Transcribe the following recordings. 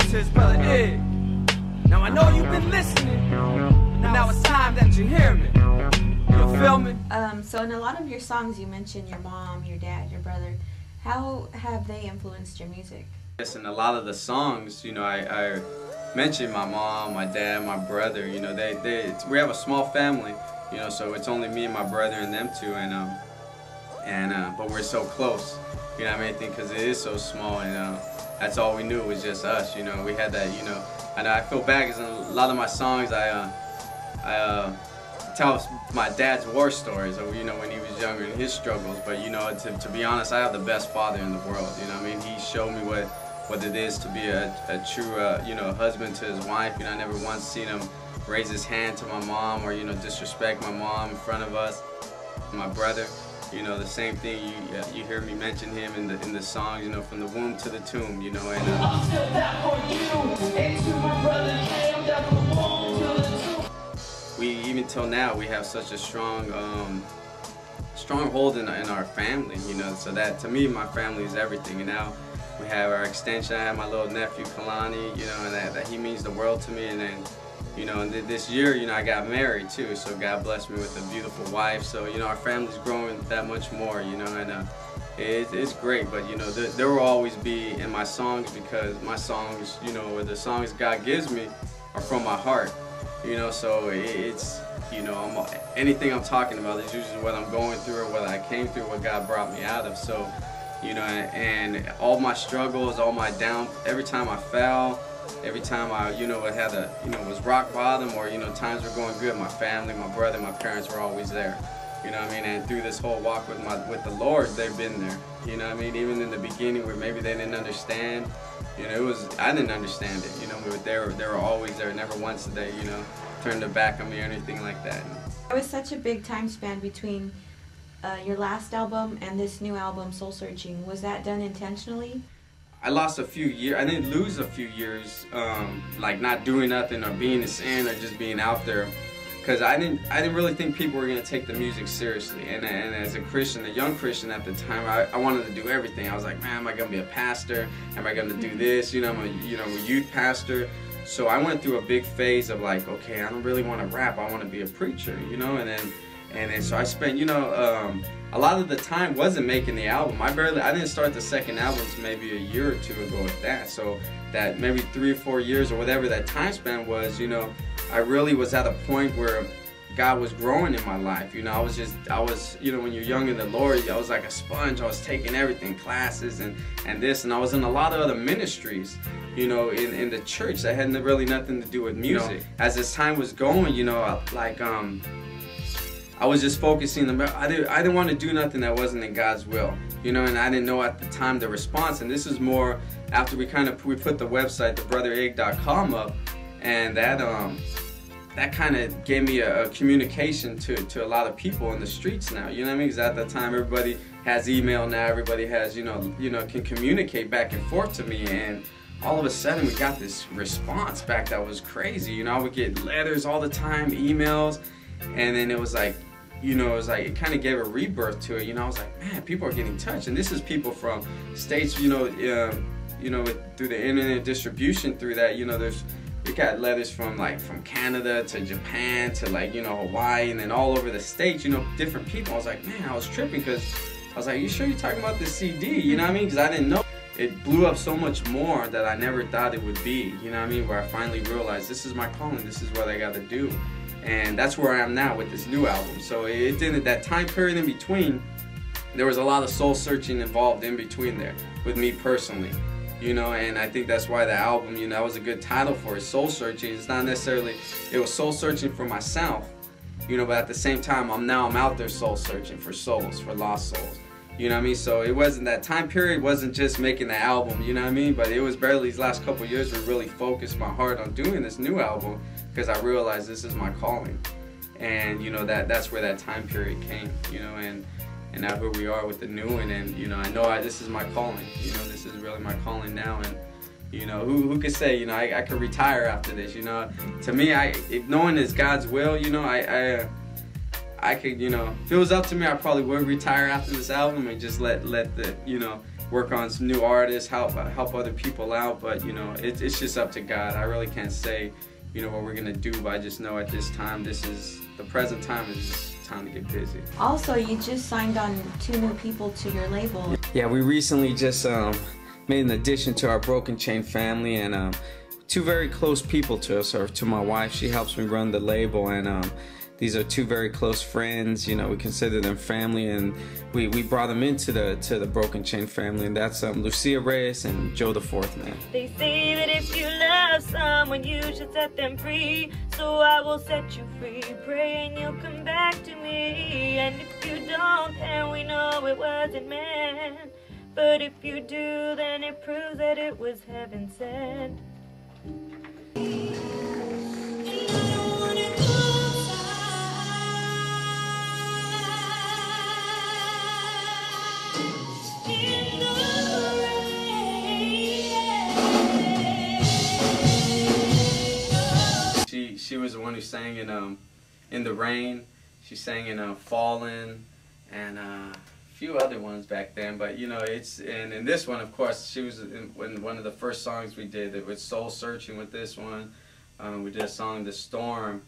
to his brother Ig. Now I know you've been listening, but now it's time that you hear me. You feel me? So in a lot of your songs you mention your mom, your dad, your brother. How have they influenced your music? Yes, in a lot of the songs, you know, I mentioned my mom, my dad, my brother. You know, we have a small family, you know, so it's only me and my brother and them two, but we're so close. You know what I mean? Because it is so small, and that's all we knew was just us. You know, we had that. You know, and I feel bad because in a lot of my songs, I tell my dad's war stories, or you know, when he was younger and his struggles. But you know, to be honest, I have the best father in the world. You know what I mean? He showed me what it is to be a true you know, husband to his wife. You know, I never once seen him raise his hand to my mom or, you know, disrespect my mom in front of us. My brother, you know, the same thing. You hear me mention him in the songs, you know, from the womb to the tomb, you know. And I'm still down for you, and to my brother, hey, I'm down from the womb to the tomb. We, even till now, we have such a strong hold in our family, you know. So that, to me, my family is everything. And now we have our extension. I have my little nephew Kalani, you know, and that he means the world to me. And then, you know, and this year, you know, I got married too. So God blessed me with a beautiful wife. So, you know, our family's growing that much more, you know, and it's great. But, you know, there will always be in my songs, because my songs, you know, or the songs God gives me are from my heart, you know. So it's, you know, anything I'm talking about is usually what I'm going through or what I came through, what God brought me out of. So, you know, and all my struggles, all my every time I fell, every time I, you know, had was rock bottom, or, you know, times were going good, my family, my brother, my parents were always there. You know what I mean? And through this whole walk with the Lord, they've been there. You know what I mean? Even in the beginning where maybe they didn't understand, you know, I didn't understand it, you know, but they were always there. Never once did they, you know, turn their back on me or anything like that. There was such a big time span between your last album and this new album, Soul Searching. Was that done intentionally? I lost a few years. I didn't lose a few years, like not doing nothing or being a sin or just being out there, because I didn't really think people were gonna take the music seriously. And as a Christian, a young Christian at the time, I wanted to do everything. I was like, man, am I gonna be a pastor? Am I gonna do this? You know, I'm a youth pastor. So I went through a big phase of like, okay, I don't really want to rap. I want to be a preacher, you know. And then so I spent, you know, a lot of the time wasn't making the album. I didn't start the second album until maybe a year or two ago at that. So that maybe 3 or 4 years or whatever that time span was, you know, I really was at a point where God was growing in my life. You know, I was, you know, when you're young in the Lord, I was like a sponge. I was taking everything, classes and this, and I was in a lot of other ministries, you know, in the church that had really nothing to do with music. You know, as this time was going, you know, like, I was just focusing on, I didn't want to do nothing that wasn't in God's will, you know, and I didn't know at the time the response. And this is more after we put the website, thebrotherigg.com up, and that kind of gave me a communication to a lot of people in the streets now, you know what I mean? Because at that time everybody has email now, everybody has, you know, can communicate back and forth to me, and all of a sudden we got this response back that was crazy. You know, I would get letters all the time, emails, and then it was like, you know, it kind of gave a rebirth to it. You know, I was like, man, people are getting touched, and this is people from states, you know, through the internet distribution. Through that, you know, we got letters from Canada to Japan to, like, you know, Hawaii, and then all over the states, you know, different people. I was like, man, I was tripping, because I was like, you sure you're talking about this CD? You know what I mean? Because I didn't know. It blew up so much more that I never thought it would be. You know what I mean? Where I finally realized this is my calling. This is what I got to do. And that's where I am now with this new album. So it didn't, that time period in between, there was a lot of soul searching involved in between there with me personally, you know. And I think that's why the album, you know, that was a good title for it, Soul Searching. It's not necessarily, it was soul searching for myself, you know, but at the same time, I'm out there soul searching for souls, for lost souls. You know what I mean? So it wasn't, that time period wasn't just making the album, you know what I mean? But it was barely these last couple of years where I really focused my heart on doing this new album, because I realized this is my calling. And, you know, that's where that time period came, you know, and now here we are with the new one. And, you know, I know this is my calling, you know, this is really my calling now. And, you know, who could say, you know, I could retire after this, you know? To me, knowing it's God's will, you know, I could, you know, if it was up to me, I probably would retire after this album and just let the, you know, work on some new artists, help other people out. But you know, it's just up to God. I really can't say, you know, what we're gonna do, but I just know at this time, this is the present time is just time to get busy. Also, you just signed on 2 new people to your label. Yeah, we recently just made an addition to our Broken Chain family, and 2 very close people to us, or to my wife. She helps me run the label, and these are 2 very close friends. You know, we consider them family, and we brought them into the Broken Chain family, and that's Lucia Reyes and Joe the Fourth Man. They say that if you love someone, you should set them free. So I will set you free, praying you'll come back to me. And if you don't, then we know it wasn't meant. But if you do, then it proves that it was heaven sent. She was the one who sang in the Rain. She sang in Fallen, and a few other ones back then. But you know, and in this one, of course, she was in one of the first songs we did. It was Soul Searching with this one. We did a song, The Storm,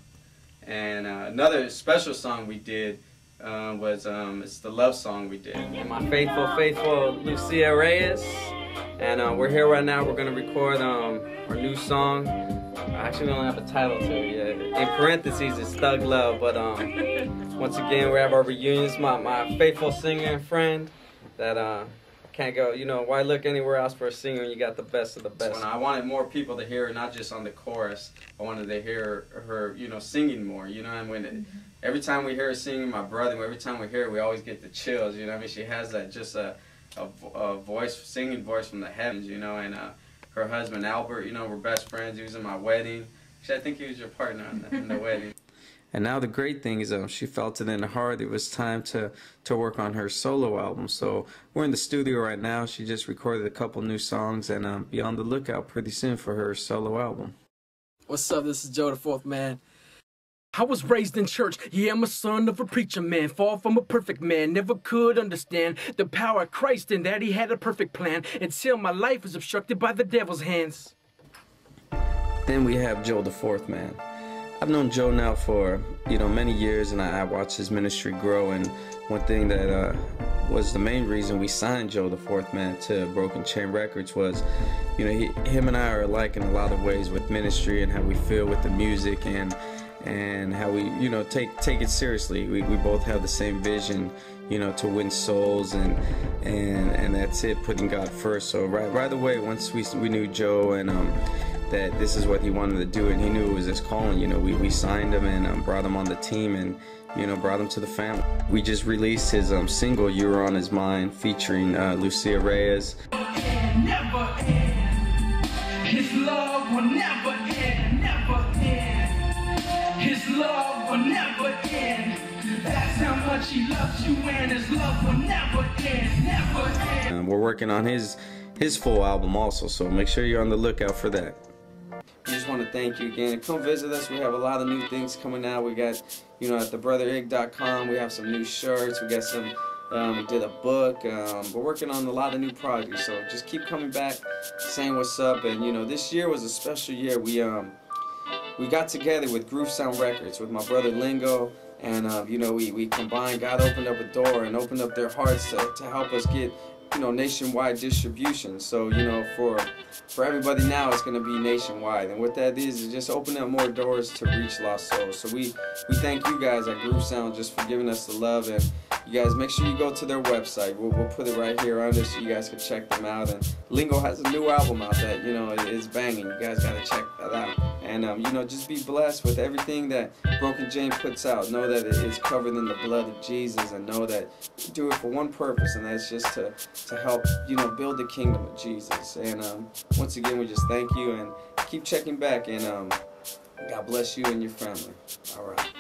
and another special song we did was it's the love song we did. And my faithful Lucia Reyes, and we're here right now. We're gonna record our new song. I actually don't have a title to it yet. In parentheses, it's Thug Love, but once again, we have our reunions. My faithful singer and friend that can't go, you know, why look anywhere else for a singer when you got the best of the best? I wanted more people to hear her, not just on the chorus. I wanted to hear her, you know, singing more, you know, and every time we hear her singing, my brother, every time we hear her, we always get the chills, you know. I mean, she has that just a voice, singing voice from the heavens, you know, and her husband Albert, you know, we're best friends. He was in my wedding. Actually, I think he was your partner in the wedding. And now the great thing is she felt it in her heart. It was time to work on her solo album. So we're in the studio right now. She just recorded a couple new songs, and be on the lookout pretty soon for her solo album. What's up? This is Joe the Fourth Man. I was raised in church, yeah, I'm a son of a preacher man, far from a perfect man, never could understand the power of Christ and that he had a perfect plan, until my life was obstructed by the devil's hands. Then we have Joe the Fourth Man. I've known Joe now for, you know, many years, and I watched his ministry grow, and one thing that was the main reason we signed Joe the Fourth Man to Broken Chain Records was, you know, him and I are alike in a lot of ways with ministry and how we feel with the music, and how we, you know, take it seriously. We both have the same vision, you know, to win souls, and that's it, putting God first. So right away, once we knew Joe, and that this is what he wanted to do, and he knew it was his calling, you know, we signed him and brought him on the team, and you know, brought him to the family. We just released his single "You Were on His Mind" featuring Lucia Reyes. Never end. His love will never end, never end. His love will never end. That's how much he loves you, and his love will never end, never end. We're working on his full album also, so make sure you're on the lookout for that. We just want to thank you again. Come visit us. We have a lot of new things coming out. We got, you know, at thebrotherig.com, we have some new shirts. We got some, we did a book. We're working on a lot of new projects, so just keep coming back, saying what's up. And, you know, this year was a special year. We got together with Groove Sound Records with my brother Lingo, and, you know, we combined. God opened up a door and opened up their hearts to help us get, you know, nationwide distribution. So, you know, for everybody now, it's going to be nationwide, and what that is just open up more doors to reach lost souls. So we thank you guys at Groove Sound just for giving us the love, and you guys make sure you go to their website. We'll put it right here under so you guys can check them out. And Lingo has a new album out that, you know, is banging. You guys got to check that out. And you know, just be blessed with everything that Broken Chain puts out. Know that it is covered in the blood of Jesus, and know that we do it for one purpose, and that's just to help, you know, build the kingdom of Jesus. And once again, we just thank you, and keep checking back, and God bless you and your family. All right.